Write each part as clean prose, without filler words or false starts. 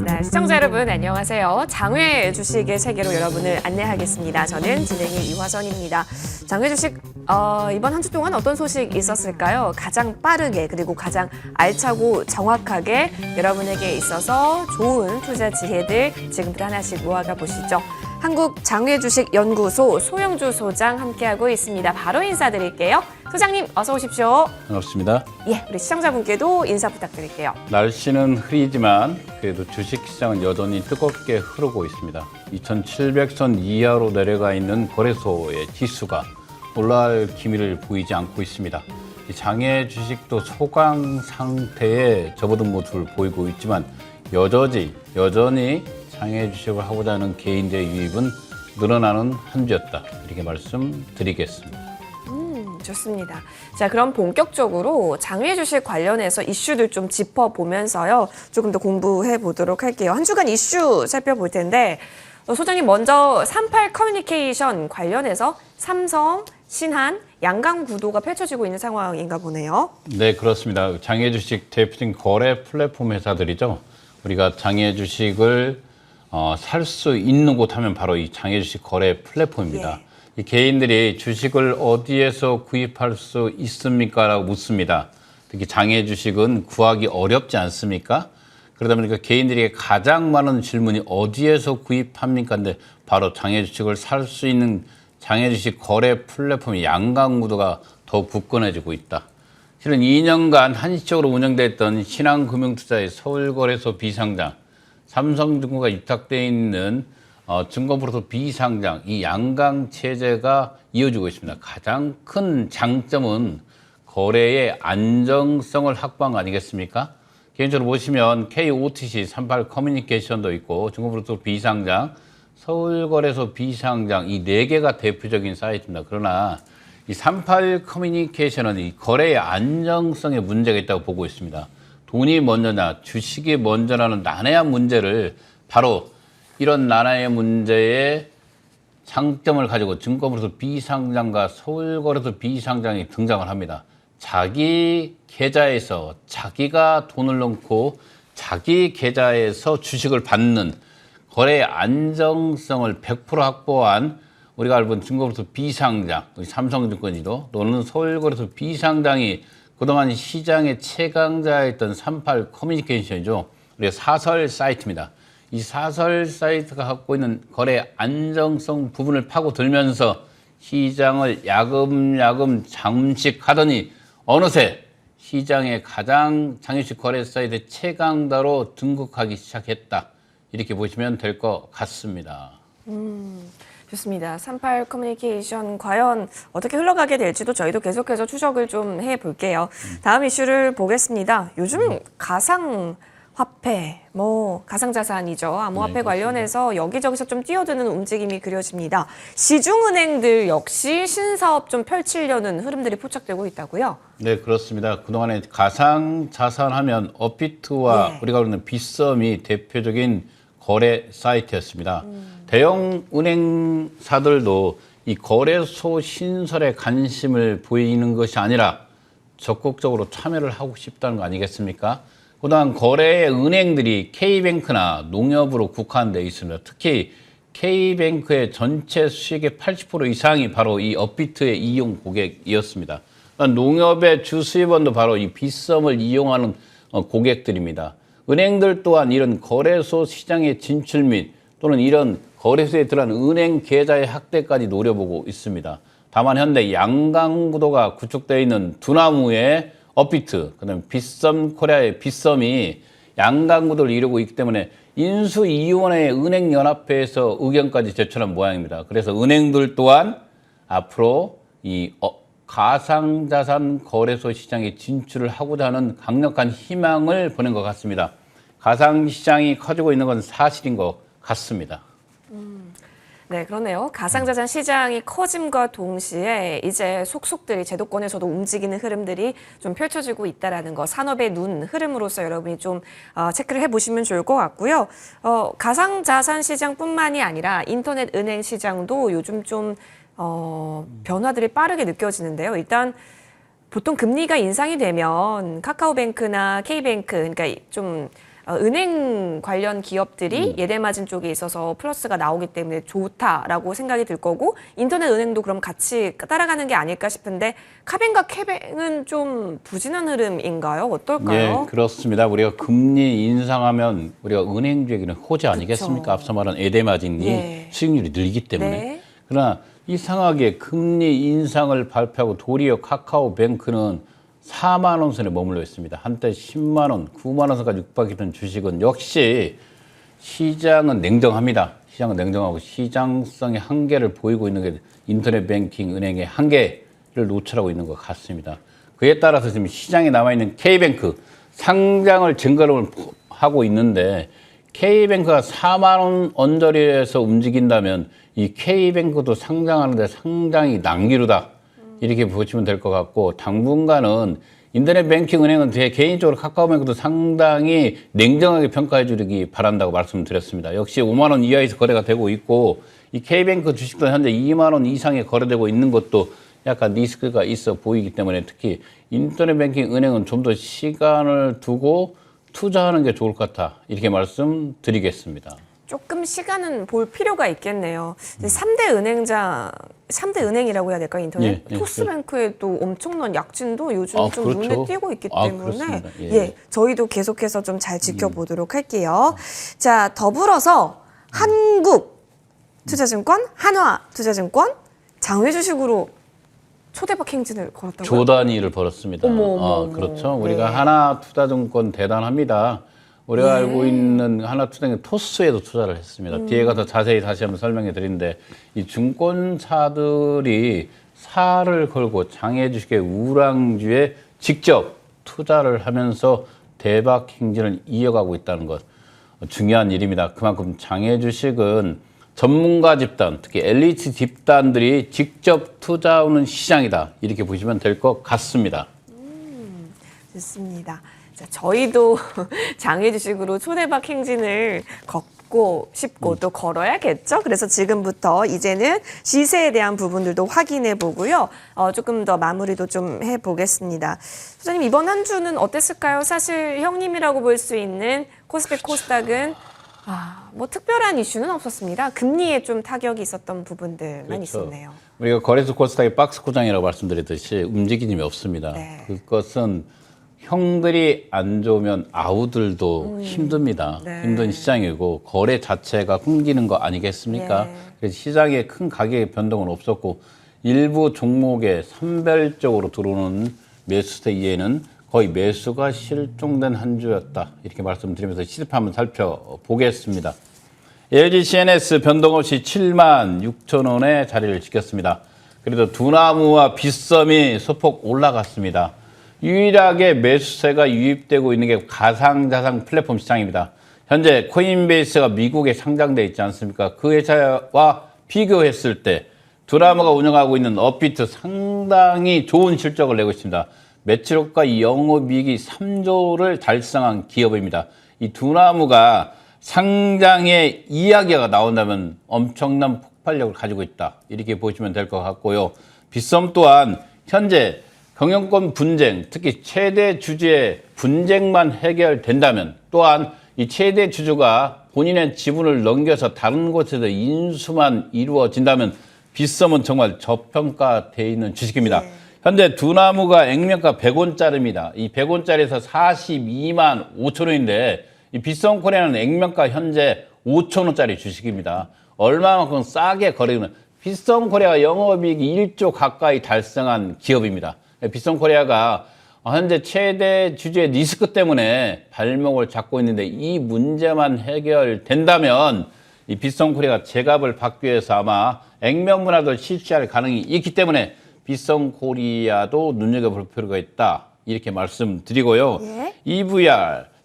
네, 시청자 여러분 안녕하세요. 장외 주식의 세계로 여러분을 안내하겠습니다. 저는 진행의 이화선입니다. 장외 주식 이번 한 주 동안 어떤 소식 있었을까요? 가장 빠르게 그리고 가장 알차고 정확하게 여러분에게 있어서 좋은 투자 지혜들 지금부터 하나씩 모아가 보시죠. 한국장외주식연구소 소영주 소장 함께하고 있습니다. 바로 인사드릴게요. 소장님 어서 오십시오. 반갑습니다. 예, 우리 시청자분께도 인사 부탁드릴게요. 날씨는 흐리지만 그래도 주식시장은 여전히 뜨겁게 흐르고 있습니다. 2700선 이하로 내려가 있는 거래소의 지수가 올라갈 기미를 보이지 않고 있습니다. 장외 주식도 소강 상태에 접어든 모습을 보이고 있지만 여전히 장외 주식을 하고자 하는 개인들의 유입은 늘어나는 한 주였다. 이렇게 말씀드리겠습니다. 좋습니다. 자, 그럼 본격적으로 장외 주식 관련해서 이슈들 좀 짚어보면서요. 조금 더 공부해 보도록 할게요. 한 주간 이슈 살펴볼 텐데 소장님 먼저 38 커뮤니케이션 관련해서 삼성, 신한, 양강 구도가 펼쳐지고 있는 상황인가 보네요. 네, 그렇습니다. 장외 주식 대표적인 거래 플랫폼 회사들이죠. 우리가 장외 주식을 살 수 있는 곳 하면 바로 이 장외 주식 거래 플랫폼입니다. 예. 이 개인들이 주식을 어디에서 구입할 수 있습니까? 라고 묻습니다. 특히 장외 주식은 구하기 어렵지 않습니까? 그러다 보니까 개인들에게 가장 많은 질문이 어디에서 구입합니까? 근데 바로 장외 주식을 살 수 있는 장외 주식 거래 플랫폼이 양강구도가 더욱 굳건해지고 있다. 실은 2년간 한시적으로 운영됐던 신한금융투자의 서울거래소 비상장, 삼성증권가 위탁되어 있는 증권프로도 비상장, 이 양강 체제가 이어지고 있습니다. 가장 큰 장점은 거래의 안정성을 확보한 거 아니겠습니까? 개인적으로 보시면 KOTC 38 커뮤니케이션도 있고 증권프로도 비상장, 서울거래소 비상장 이 4개가 대표적인 사이트입니다. 그러나 이 38 커뮤니케이션은 이 거래의 안정성에 문제가 있다고 보고 있습니다. 돈이 먼저냐 주식이 먼저라는 난해한 문제를 바로 이런 나라의 문제에 장점을 가지고 증권으로서 비상장과 서울거래소 비상장이 등장을 합니다. 자기 계좌에서 자기가 돈을 넣고 자기 계좌에서 주식을 받는 거래의 안정성을 100% 확보한 우리가 알고 있는 증권으로서 비상장, 삼성증권지도 또는 서울거래소 비상장이 그동안 시장의 최강자였던 38 커뮤니케이션이죠. 우리가 사설 사이트입니다. 이 사설 사이트가 갖고 있는 거래 안정성 부분을 파고들면서 시장을 야금야금 잠식하더니 어느새 시장의 가장 장외주식 거래 사이트 최강자로 등극하기 시작했다. 이렇게 보시면 될 것 같습니다. 좋습니다. 38 커뮤니케이션 과연 어떻게 흘러가게 될지도 저희도 계속해서 추적을 좀 해볼게요. 다음 이슈를 보겠습니다. 요즘 가상화폐, 가상자산이죠. 암호화폐 네, 관련해서 여기저기서 좀 뛰어드는 움직임이 그려집니다. 시중은행들 역시 신사업 좀 펼치려는 흐름들이 포착되고 있다고요? 네, 그렇습니다. 그동안에 가상자산 하면 업비트와 우리가 부르는 빗썸이 대표적인 거래 사이트였습니다. 대형 은행사들도 이 거래소 신설에 관심을 보이는 것이 아니라 적극적으로 참여를 하고 싶다는 거 아니겠습니까? 그동안 거래 은행들이 K뱅크나 농협으로 국한되어 있습니다. 특히 K뱅크의 전체 수익의 80% 이상이 바로 이 업비트의 이용 고객이었습니다. 농협의 주수입원도 바로 이 빗썸을 이용하는 고객들입니다. 은행들 또한 이런 거래소 시장의 진출 및 또는 이런 거래소에 들어간 은행 계좌의 확대까지 노려보고 있습니다. 다만 현재 양강구도가 구축되어 있는 두나무의 업비트, 그다음에 빗썸 코리아의 빗썸이 양강구도를 이루고 있기 때문에 인수위원회의 은행연합회에서 의견까지 제출한 모양입니다. 그래서 은행들 또한 앞으로 이 가상자산 거래소 시장에 진출을 하고자 하는 강력한 희망을 보낸 것 같습니다. 가상시장이 커지고 있는 건 사실인 것 같습니다. 네, 그러네요. 가상자산 시장이 커짐과 동시에 이제 속속들이 제도권에서도 움직이는 흐름들이 좀 펼쳐지고 있다는 거, 산업의 눈 흐름으로서 여러분이 좀 체크를 해보시면 좋을 것 같고요. 가상자산 시장뿐만이 아니라 인터넷 은행 시장도 요즘 좀 변화들이 빠르게 느껴지는데요. 일단 보통 금리가 인상이 되면 카카오뱅크나 K뱅크, 그러니까 좀 은행 관련 기업들이 예대 마진 쪽에 있어서 플러스가 나오기 때문에 좋다라고 생각이 들 거고 인터넷 은행도 그럼 같이 따라가는 게 아닐까 싶은데 카뱅과 K뱅은 좀 부진한 흐름인가요? 어떨까요? 예, 그렇습니다. 우리가 금리 인상하면 우리가 은행주에게는 호재 아니겠습니까? 그쵸. 앞서 말한 예대 마진이 예. 수익률이 늘기 때문에. 네. 그러나 이상하게 금리 인상을 발표하고 도리어 카카오뱅크는 4만 원 선에 머물러 있습니다. 한때 10만 원, 9만 원 선까지 육박했던 주식은 역시 시장은 냉정합니다. 시장은 냉정하고 시장성의 한계를 보이고 있는 게 인터넷 뱅킹 은행의 한계를 노출하고 있는 것 같습니다. 그에 따라서 지금 시장에 남아있는 K뱅크 상장을 증가를 하고 있는데 K뱅크가 4만 원 언저리에서 움직인다면 이 K뱅크도 상장하는데 상당히 난기류다. 이렇게 보시면 될 것 같고 당분간은 인터넷 뱅킹 은행은 제 개인적으로 카카오뱅크도 상당히 냉정하게 평가해 주기 바란다고 말씀드렸습니다. 역시 5만 원 이하에서 거래가 되고 있고 이 K뱅크 주식도 현재 2만 원 이상에 거래되고 있는 것도 약간 리스크가 있어 보이기 때문에 특히 인터넷 뱅킹 은행은 좀 더 시간을 두고 투자하는 게 좋을 것 같다. 이렇게 말씀드리겠습니다. 조금 시간은 볼 필요가 있겠네요. 3대 은행장, 3대 은행이라고 해야 될까요? 인터넷? 예, 예, 토스뱅크에 또 엄청난 약진도 요즘 좀 그렇죠. 눈에 띄고 있기 때문에 그렇습니다. 예, 저희도 계속해서 좀 잘 지켜보도록 할게요. 자, 더불어서 한국투자증권, 한화투자증권, 장외주식으로 초대박 행진을 걸었다고요? 조 단위를 벌었습니다. 어머. 그렇죠. 우리가 네. 하나투자증권 대단합니다. 우리가 알고 있는 하나투자증권 토스에도 투자를 했습니다. 뒤에 가서 자세히 다시 한번 설명해 드리는데 이 증권사들이 사를 걸고 장외주식의 우량주에 직접 투자를 하면서 대박 행진을 이어가고 있다는 것 중요한 일입니다. 그만큼 장외주식은 전문가 집단, 특히 엘리트 집단들이 직접 투자하는 시장이다. 이렇게 보시면 될 것 같습니다. 좋습니다. 자, 저희도 장외주식으로 초대박 행진을 걷고 싶고 또 걸어야겠죠. 그래서 지금부터 이제는 시세에 대한 부분들도 확인해 보고요. 조금 더 마무리도 좀 해보겠습니다. 소장님 이번 한 주는 어땠을까요? 사실 형님이라고 볼 수 있는 코스피 코스닥은 뭐 특별한 이슈는 없었습니다. 금리에 좀 타격이 있었던 부분들만 있었네요. 우리가 거래소 코스닥의 박스 고장이라고 말씀드렸듯이 움직임이 없습니다. 네. 그것은 형들이 안 좋으면 아우들도 힘듭니다. 네. 힘든 시장이고 거래 자체가 끊기는 거 아니겠습니까? 예. 그래서 시장에 큰 가격의 변동은 없었고 일부 종목에 선별적으로 들어오는 매수세 이외에는 거의 매수가 실종된 한 주였다. 이렇게 말씀드리면서 시세표 한번 살펴보겠습니다. LG CNS 변동 없이 7만 6천 원에 자리를 지켰습니다. 그래도 두나무와 빗썸이 소폭 올라갔습니다. 유일하게 매수세가 유입되고 있는 게 가상자산 플랫폼 시장입니다. 현재 코인베이스가 미국에 상장돼 있지 않습니까? 그 회사와 비교했을 때 두나무가 운영하고 있는 업비트 상당히 좋은 실적을 내고 있습니다. 매출과 영업이익이 3조를 달성한 기업입니다. 이 두나무가 상장의 이야기가 나온다면 엄청난 폭발력을 가지고 있다. 이렇게 보시면 될 것 같고요. 빗썸 또한 현재 경영권 분쟁, 특히 최대 주주의 분쟁만 해결된다면 또한 이 최대 주주가 본인의 지분을 넘겨서 다른 곳에서 인수만 이루어진다면 빗썸은 정말 저평가되어 있는 주식입니다. 네. 현재 두나무가 액면가 100원짜리입니다. 이 100원짜리에서 42만 5천 원인데 이 빗썸 코리아는 액면가 현재 5천 원짜리 주식입니다. 얼마만큼 싸게 거래되는 빗썸 코리아가 영업이익이 1조 가까이 달성한 기업입니다. 빗썸 코리아가 현재 최대 주주의 리스크 때문에 발목을 잡고 있는데 이 문제만 해결된다면 이 빗썸 코리아가 제값을 받기 위해서 아마 액면 문화도 실시할 가능성이 있기 때문에 빗썸 코리아도 눈여겨볼 필요가 있다. 이렇게 말씀드리고요. 예?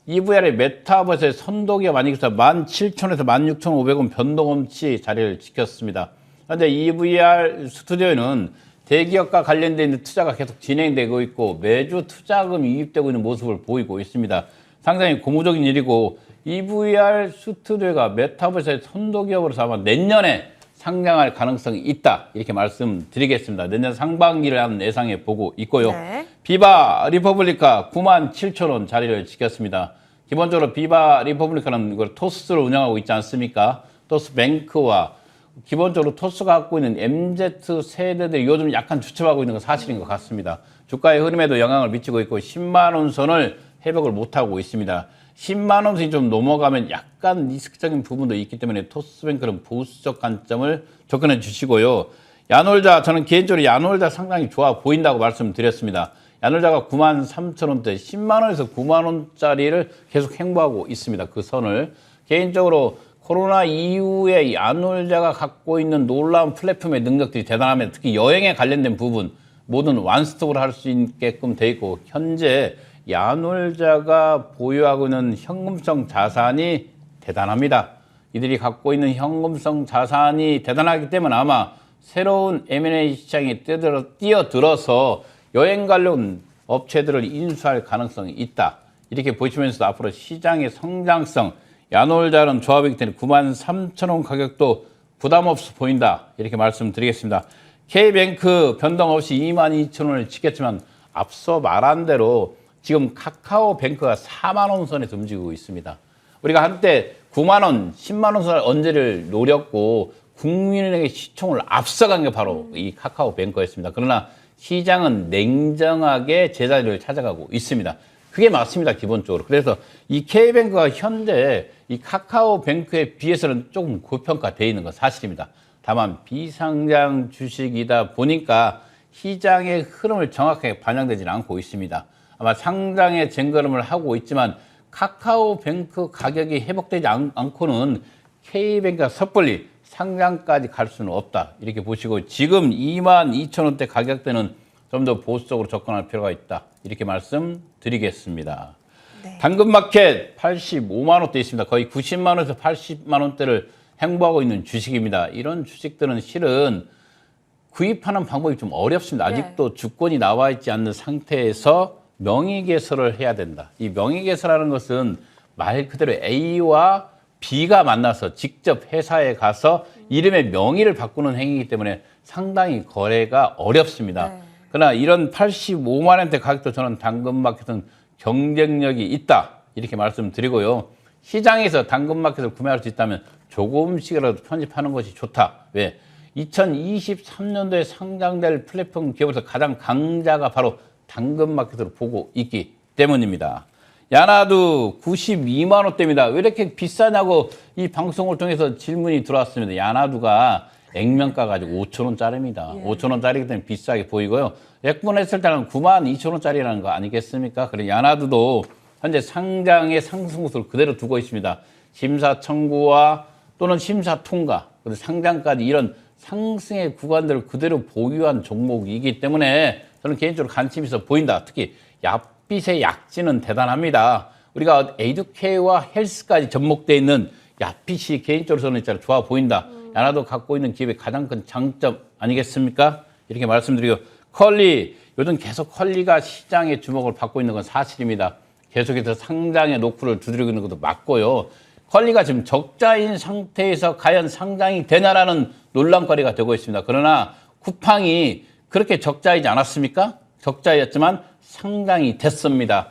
EVR의 메타버스의 선도기업 아니겠어 17,000원에서 16,500원 변동 없이 자리를 지켰습니다. 현재 EVR 스튜디오에는 대기업과 관련된 있는 투자가 계속 진행되고 있고 매주 투자금이 유입되고 있는 모습을 보이고 있습니다. 상당히 고무적인 일이고 EVR 스튜디오가 메타버스의 선도기업으로서 아마 내년에 상장할 가능성이 있다. 이렇게 말씀드리겠습니다. 내년 상반기를 한번 예상해 보고 있고요. 네. 비바 리퍼블리카 97,000원 자리를 지켰습니다. 기본적으로 비바 리퍼블리카는 이걸 토스를 운영하고 있지 않습니까? 토스뱅크와 기본적으로 토스가 갖고 있는 MZ 세대들이 요즘 약간 주춤하고 있는 건 사실인 것 같습니다. 주가의 흐름에도 영향을 미치고 있고 10만 원 선을 회복을 못하고 있습니다. 10만 원 선이 좀 넘어가면 약간 리스크적인 부분도 있기 때문에 토스뱅크는 보수적 관점을 접근해 주시고요. 야놀자, 저는 개인적으로 야놀자 상당히 좋아 보인다고 말씀드렸습니다. 야놀자가 93,000원대 10만 원에서 9만 원짜리를 계속 행보하고 있습니다. 그 선을. 개인적으로 코로나 이후에 야놀자가 갖고 있는 놀라운 플랫폼의 능력들이 대단합니다. 특히 여행에 관련된 부분 모든 완스톱으로 할 수 있게끔 돼 있고 현재 야놀자가 보유하고 있는 현금성 자산이 대단합니다. 이들이 갖고 있는 현금성 자산이 대단하기 때문에 아마 새로운 M&A 시장에 뛰어들어서 여행 관련 업체들을 인수할 가능성이 있다. 이렇게 보시면서도 앞으로 시장의 성장성, 야놀자는 조합이기 때문에 93,000원 가격도 부담 없이 보인다. 이렇게 말씀드리겠습니다. K뱅크 변동 없이 22,000원을 지켰지만 앞서 말한 대로 지금 카카오뱅크가 4만 원 선에서 움직이고 있습니다. 우리가 한때 9만 원, 10만 원 선 언제를 노렸고 국민은행의 시총을 앞서간 게 바로 이 카카오뱅크였습니다. 그러나 시장은 냉정하게 제자리를 찾아가고 있습니다. 그게 맞습니다, 기본적으로. 그래서 이 K뱅크가 현재 이 카카오뱅크에 비해서는 조금 고평가되어 있는 건 사실입니다. 다만 비상장 주식이다 보니까 시장의 흐름을 정확하게 반영되지는 않고 있습니다. 아마 상장의 쟁걸음을 하고 있지만 카카오뱅크 가격이 회복되지 않고는 K뱅크가 섣불리 상장까지 갈 수는 없다. 이렇게 보시고 지금 22,000원대 가격대는 좀 더 보수적으로 접근할 필요가 있다. 이렇게 말씀드리겠습니다. 네. 당근마켓 85만 원대 있습니다. 거의 90만 원에서 80만 원대를 행보하고 있는 주식입니다. 이런 주식들은 실은 구입하는 방법이 좀 어렵습니다. 아직도 주권이 나와 있지 않는 상태에서 명의개설을 해야 된다. 이 명의개설하는 것은 말 그대로 A와 B가 만나서 직접 회사에 가서 이름의 명의를 바꾸는 행위이기 때문에 상당히 거래가 어렵습니다. 네. 그러나 이런 85만 원대 가격도 저는 당근마켓은 경쟁력이 있다. 이렇게 말씀드리고요. 시장에서 당근마켓을 구매할 수 있다면 조금씩이라도 편집하는 것이 좋다. 왜? 2023년도에 상장될 플랫폼 기업에서 가장 강자가 바로 당근마켓으로 보고 있기 때문입니다. 야나두 92만 원대입니다. 왜 이렇게 비싸냐고 이 방송을 통해서 질문이 들어왔습니다. 야나두가 액면가 가지고 5,000원짜리입니다. 5,000원짜리이기 때문에 비싸게 보이고요. 액분했을 때는 92,000원짜리라는 거 아니겠습니까? 그래서 야나두도 현재 상장의 상승구를 그대로 두고 있습니다. 심사 청구와 또는 심사 통과, 그리고 상장까지 이런 상승의 구간들을 그대로 보유한 종목이기 때문에 저는 개인적으로 관심이 있어 보인다. 특히 얍빛의 약진은 대단합니다. 우리가 에이두케이와 헬스까지 접목되어 있는 얍빛이 개인적으로 저는 진짜 좋아 보인다. 야나도 갖고 있는 기업의 가장 큰 장점 아니겠습니까? 이렇게 말씀드리고 컬리, 요즘 계속 컬리가 시장의 주목을 받고 있는 건 사실입니다. 계속해서 상장의 노크를 두드리고 있는 것도 맞고요. 컬리가 지금 적자인 상태에서 과연 상장이 되냐라는 논란거리가 되고 있습니다. 그러나 쿠팡이 그렇게 적자이지 않았습니까? 적자였지만 상장이 됐습니다.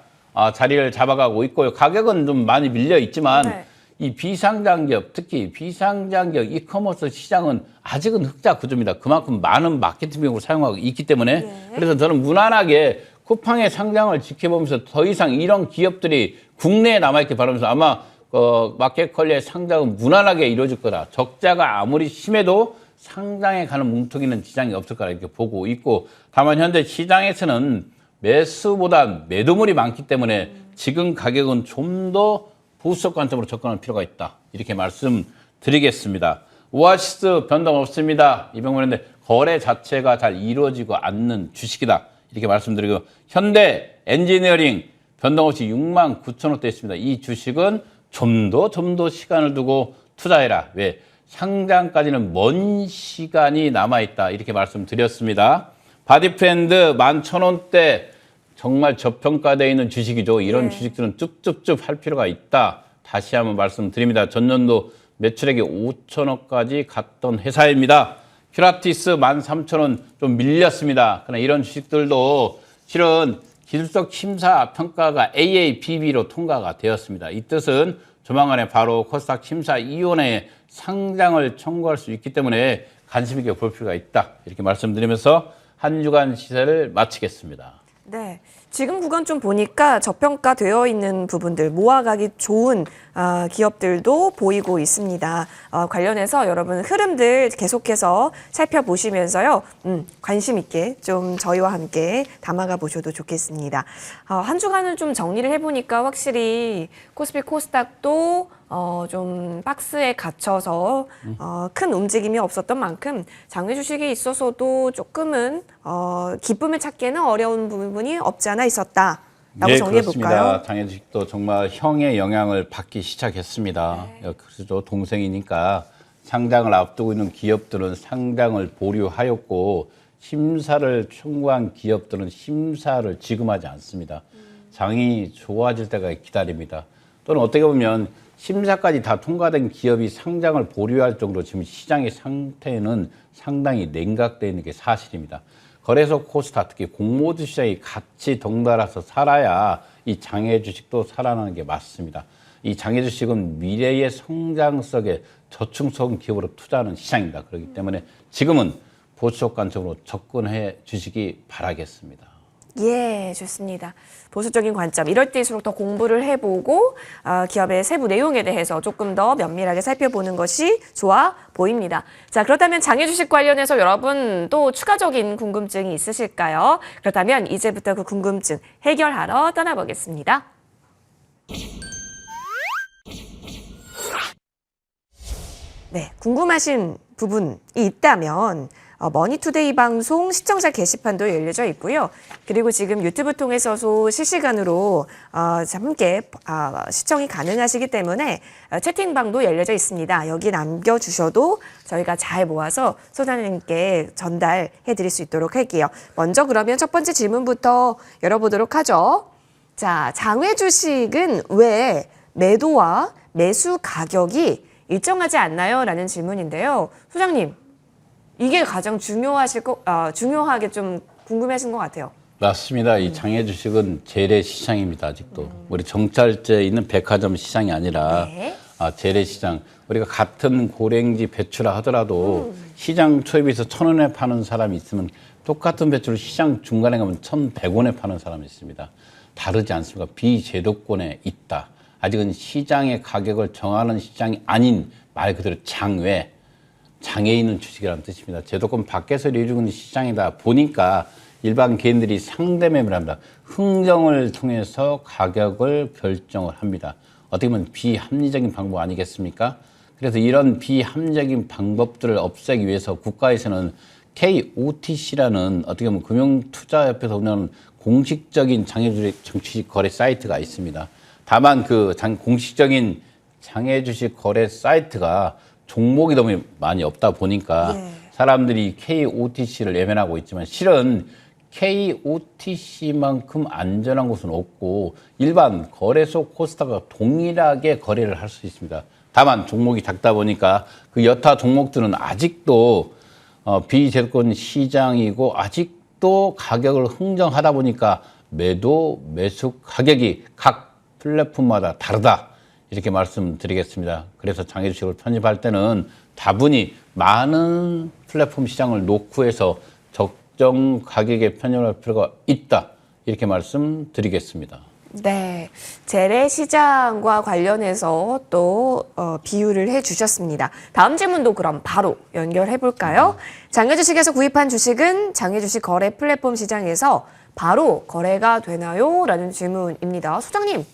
자리를 잡아가고 있고요. 가격은 좀 많이 밀려 있지만 이 비상장 기업, 특히 비상장 기업 이커머스 시장은 아직은 흑자 구조입니다. 그만큼 많은 마케팅 비용을 사용하고 있기 때문에 그래서 저는 무난하게 쿠팡의 상장을 지켜보면서 더 이상 이런 기업들이 국내에 남아있길 바라면서 아마 마켓컬리의 상장은 무난하게 이루어질 거다. 적자가 아무리 심해도 상장에 가는 뭉텅이는 지장이 없을 거라 이렇게 보고 있고 다만 현재 시장에서는 매수보다 매도물이 많기 때문에 지금 가격은 좀 더 보수적 관점으로 접근할 필요가 있다. 이렇게 말씀드리겠습니다. 오아시스 변동 없습니다. 이병문인데 거래 자체가 잘 이루어지고 않는 주식이다. 이렇게 말씀드리고 현대 엔지니어링 변동 없이 69,000원대 있습니다. 이 주식은 좀 더 시간을 두고 투자해라. 왜? 상장까지는 먼 시간이 남아있다. 이렇게 말씀드렸습니다. 바디프렌드 11,000원대 정말 저평가되어 있는 주식이죠. 이런 주식들은 쭉쭉쭉 할 필요가 있다. 다시 한번 말씀드립니다. 전년도 매출액이 5천억까지 갔던 회사입니다. 큐라티스 13,000원 좀 밀렸습니다. 그러나 이런 주식들도 실은 기술적 심사 평가가 AABB로 통과가 되었습니다. 이 뜻은 조만간에 바로 코스닥 심사위원회에 상장을 청구할 수 있기 때문에 관심 있게 볼 필요가 있다. 이렇게 말씀드리면서 한 주간 시세를 마치겠습니다. 네. 지금 구간 좀 보니까 저평가되어 있는 부분들, 모아가기 좋은 기업들도 보이고 있습니다. 관련해서 여러분 흐름들 계속해서 살펴보시면서요. 관심 있게 좀 저희와 함께 담아가 보셔도 좋겠습니다. 한 주간을 좀 정리를 해보니까 확실히 코스피 코스닥도 좀 박스에 갇혀서 큰 움직임이 없었던 만큼 장외 주식에 있어서도 조금은 기쁨을 찾기에는 어려운 부분이 없지 않아 있었다라고 네, 정리해 볼까요? 그렇습니다. 장애 주식도 정말 형의 영향을 받기 시작했습니다. 그래서 동생이니까 상장을 앞두고 있는 기업들은 상장을 보류하였고 심사를 청구한 기업들은 심사를 지금 하지 않습니다. 장이 좋아질 때가 기다립니다. 또는 어떻게 보면 심사까지 다 통과된 기업이 상장을 보류할 정도로 지금 시장의 상태는 상당히 냉각되어 있는 게 사실입니다. 거래소 코스닥 특히 공모주 시장이 같이 덩달아서 살아야 이 장외 주식도 살아나는 게 맞습니다. 이 장외 주식은 미래의 성장성에 저충성 기업으로 투자하는 시장입니다. 그렇기 때문에 지금은 보수적 관점으로 접근해 주시기 바라겠습니다. 예, 좋습니다. 보수적인 관점, 이럴 때일수록 더 공부를 해보고 기업의 세부 내용에 대해서 조금 더 면밀하게 살펴보는 것이 좋아 보입니다. 자, 그렇다면 장외 주식 관련해서 여러분 또 추가적인 궁금증이 있으실까요? 그렇다면 이제부터 그 궁금증 해결하러 떠나보겠습니다. 네, 궁금하신 부분이 있다면 머니투데이 방송 시청자 게시판도 열려져 있고요. 그리고 지금 유튜브 통해서도 실시간으로 함께 시청이 가능하시기 때문에 채팅방도 열려져 있습니다. 여기 남겨주셔도 저희가 잘 모아서 소장님께 전달해 드릴 수 있도록 할게요. 먼저 그러면 첫 번째 질문부터 열어보도록 하죠. 자, 장외 주식은 왜 매도와 매수 가격이 일정하지 않나요? 라는 질문인데요. 소장님, 이게 가장 중요하게 좀 궁금해하신 것 같아요. 맞습니다. 이 장외 주식은 재래 시장입니다. 아직도 우리 정찰제에 있는 백화점 시장이 아니라 네. 재래 시장. 우리가 같은 고랭지 배추라 하더라도 시장 초입에서 1,000원에 파는 사람이 있으면 똑같은 배추를 시장 중간에 가면 1,100원에 파는 사람이 있습니다. 다르지 않습니까? 비제도권에 있다. 아직은 시장의 가격을 정하는 시장이 아닌 말 그대로 장외. 장에 있는 주식이라는 뜻입니다. 제도권 밖에서 이루어지고 있는 시장이다 보니까 일반 개인들이 상대 매매를 합니다. 흥정을 통해서 가격을 결정을 합니다. 어떻게 보면 비합리적인 방법 아니겠습니까? 그래서 이런 비합리적인 방법들을 없애기 위해서 국가에서는 KOTC라는 어떻게 보면 금융투자협회에서 운영하는 공식적인 장외주식 거래 사이트가 있습니다. 다만 그 공식적인 장외주식 거래 사이트가 종목이 너무 많이 없다 보니까 사람들이 KOTC를 예매하고 있지만 실은 KOTC만큼 안전한 곳은 없고 일반 거래소 코스닥과 동일하게 거래를 할 수 있습니다. 다만 종목이 작다 보니까 그 여타 종목들은 아직도 비제도권 시장이고 아직도 가격을 흥정하다 보니까 매도, 매수 가격이 각 플랫폼마다 다르다. 이렇게 말씀드리겠습니다. 그래서 장외 주식을 편입할 때는 다분히 많은 플랫폼 시장을 놓고 해서 적정 가격에 편입할 필요가 있다. 이렇게 말씀드리겠습니다. 네, 재래시장과 관련해서 또 비유를 해주셨습니다. 다음 질문도 그럼 바로 연결해 볼까요? 장외주식에서 구입한 주식은 장외주식 거래 플랫폼 시장에서 바로 거래가 되나요? 라는 질문입니다. 소장님.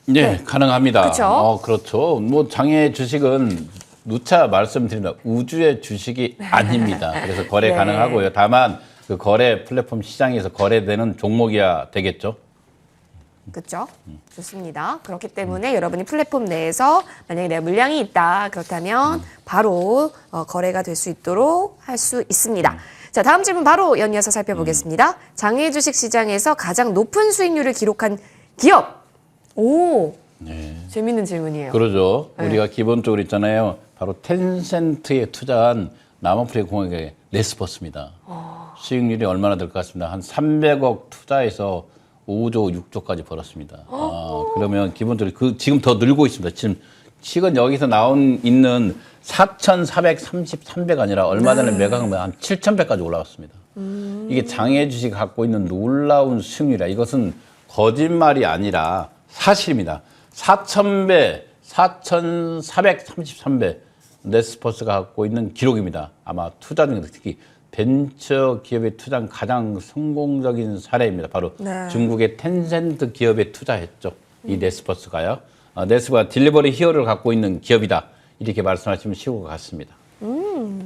네, 가능합니다. 그렇죠. 그렇죠. 뭐 장외 주식은 누차 말씀드립니다. 우주의 주식이 아닙니다. 그래서 거래 네. 가능하고요. 다만 그 거래 플랫폼 시장에서 거래되는 종목이야 되겠죠. 그렇죠. 좋습니다. 그렇기 때문에 여러분이 플랫폼 내에서 만약에 내 물량이 있다. 그렇다면 바로 거래가 될 수 있도록 할 수 있습니다. 자, 다음 질문 바로 연이어서 살펴보겠습니다. 장외 주식 시장에서 가장 높은 수익률을 기록한 기업. 오, 네. 재밌는 질문이에요. 그러죠. 네. 우리가 기본적으로 있잖아요. 바로 텐센트에 투자한 남아프리카 공화국의 네스퍼스입니다. 수익률이 얼마나 될 것 같습니다. 한 300억 투자해서 5조, 6조까지 벌었습니다. 그러면 기본적으로 지금 더 늘고 있습니다. 지금 여기서 있는 4,433배가 아니라 얼마 전에 매각한 건 한 7,000배까지 올라갔습니다. 이게 장외 주식 갖고 있는 놀라운 수익률이라 이것은 거짓말이 아니라 사실입니다. 4,000배, 4,433배 네스퍼스가 갖고 있는 기록입니다. 아마 투자 중에서 특히 벤처 기업에 투자한 가장 성공적인 사례입니다. 바로 중국의 텐센트 기업에 투자했죠. 이 네스퍼스가요. 네스퍼스가 딜리버리 히어로를 갖고 있는 기업이다. 이렇게 말씀하시면 쉬울 것 같습니다.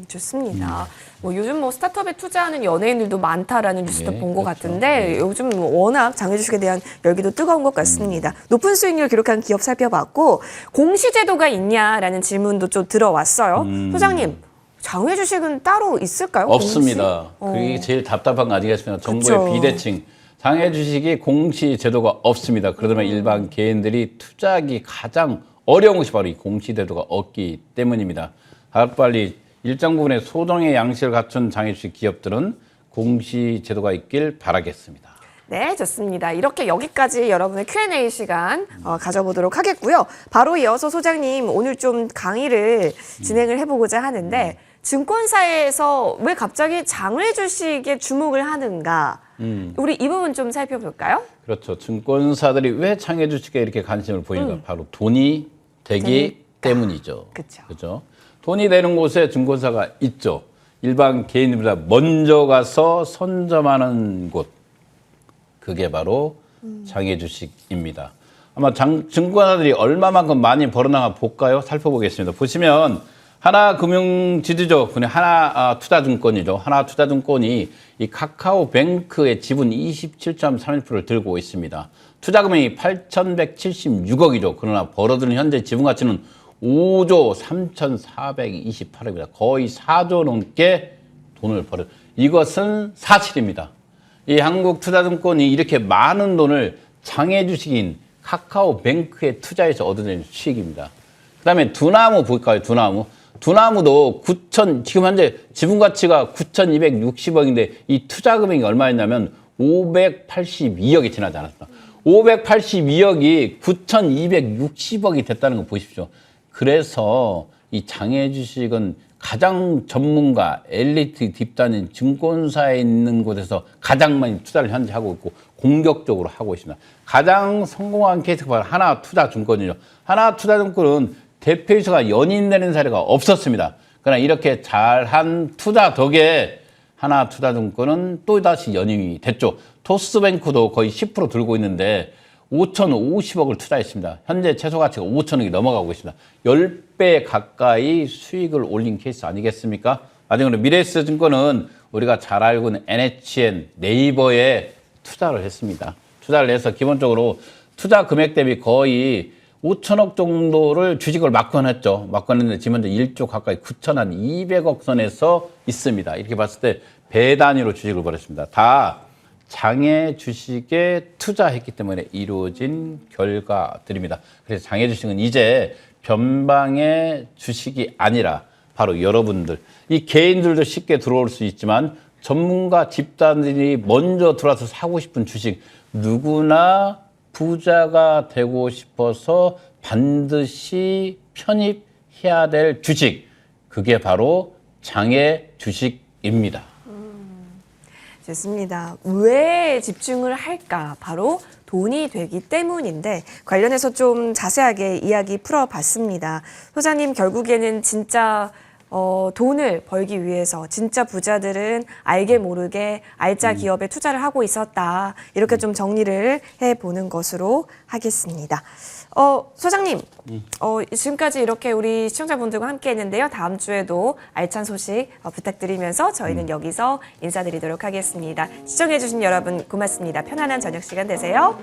좋습니다. 뭐 요즘 뭐 스타트업에 투자하는 연예인들도 많다라는 뉴스도 본 것 그렇죠. 같은데 요즘 워낙 장외 주식에 대한 열기도 뜨거운 것 같습니다. 높은 수익률 기록한 기업 살펴봤고 공시제도가 있냐라는 질문도 좀 들어왔어요. 소장님, 장외 주식은 따로 있을까요? 없습니다. 그게 제일 답답한 거 아니겠습니까? 정부의 그쵸. 비대칭. 장외 주식이 공시 제도가 없습니다. 그러면 일반 개인들이 투자하기 가장 어려운 것이 바로 이 공시 제도가 없기 때문입니다. 빨리 일정 부분의 소정의 양식을 갖춘 장외 주식 기업들은 공시 제도가 있길 바라겠습니다. 네, 좋습니다. 이렇게 여기까지 여러분의 Q&A 시간 가져보도록 하겠고요. 바로 이어서 소장님 오늘 좀 강의를 진행을 해보고자 하는데 증권사에서 왜 갑자기 장외 주식에 주목을 하는가? 우리 이 부분 좀 살펴볼까요? 그렇죠. 증권사들이 왜 장외 주식에 이렇게 관심을 보이는가? 바로 돈이 되기 때문이죠. 그렇죠. 돈이 되는 곳에 증권사가 있죠. 일반 개인들보다 먼저 가서 선점하는 곳. 그게 바로 장외 주식입니다. 아마 증권사들이 얼마만큼 많이 벌어나가 볼까요? 살펴보겠습니다. 보시면 하나금융지주죠. 하나투자증권이죠. 하나투자증권이 이 카카오뱅크의 지분 27.31%를 들고 있습니다. 투자금액이 8,176억이죠. 그러나 벌어들인 현재 지분 가치는 5조 3,428억입니다. 거의 4조 넘게 돈을 벌어. 이것은 사실입니다. 이 한국투자증권이 이렇게 많은 돈을 장외 주식인 카카오뱅크에 투자해서 얻어낸 수익입니다. 그 다음에 두나무 볼까요? 두나무도 지금 현재 지분 가치가 9,260억인데 이 투자 금액이 얼마였냐면 582억이 지나지 않았습니다. 582억이 9,260억이 됐다는 거 보십시오. 그래서 이 장외 주식은 가장 전문가, 엘리트 집단인 증권사에 있는 곳에서 가장 많이 투자를 현재 하고 있고 공격적으로 하고 있습니다. 가장 성공한 케이스가 바로 하나투자증권이죠. 하나투자증권은 대표이사가 연임 내는 사례가 없었습니다. 그러나 이렇게 잘한 투자 덕에 하나투자증권은 또다시 연임이 됐죠. 토스뱅크도 거의 10% 들고 있는데 5,050억을 투자했습니다. 현재 최소 가치가 5천억이 넘어가고 있습니다. 10배 가까이 수익을 올린 케이스 아니겠습니까? 마지막으로 미래에셋증권은 우리가 잘 알고 있는 NHN, 네이버에 투자를 했습니다. 투자를 해서 기본적으로 투자 금액 대비 거의 5천억 정도를 주식을 막권했죠. 막권했는데 지금 현재 1조 가까이 9,200억 선에서 있습니다. 이렇게 봤을 때 배 단위로 주식을 벌였습니다. 다 장외 주식에 투자했기 때문에 이루어진 결과들입니다. 그래서 장외 주식은 이제 변방의 주식이 아니라 바로 여러분들, 이 개인들도 쉽게 들어올 수 있지만 전문가 집단들이 먼저 들어와서 사고 싶은 주식, 누구나 부자가 되고 싶어서 반드시 편입해야 될 주식, 그게 바로 장외 주식입니다. 좋습니다. 왜 집중을 할까? 바로 돈이 되기 때문인데 관련해서 좀 자세하게 이야기 풀어봤습니다. 소장님, 결국에는 진짜 돈을 벌기 위해서 진짜 부자들은 알게 모르게 알짜 기업에 투자를 하고 있었다. 이렇게 좀 정리를 해보는 것으로 하겠습니다. 소장님, 지금까지 이렇게 우리 시청자분들과 함께 했는데요. 다음 주에도 알찬 소식 부탁드리면서 저희는 여기서 인사드리도록 하겠습니다. 시청해주신 여러분 고맙습니다. 편안한 저녁 시간 되세요.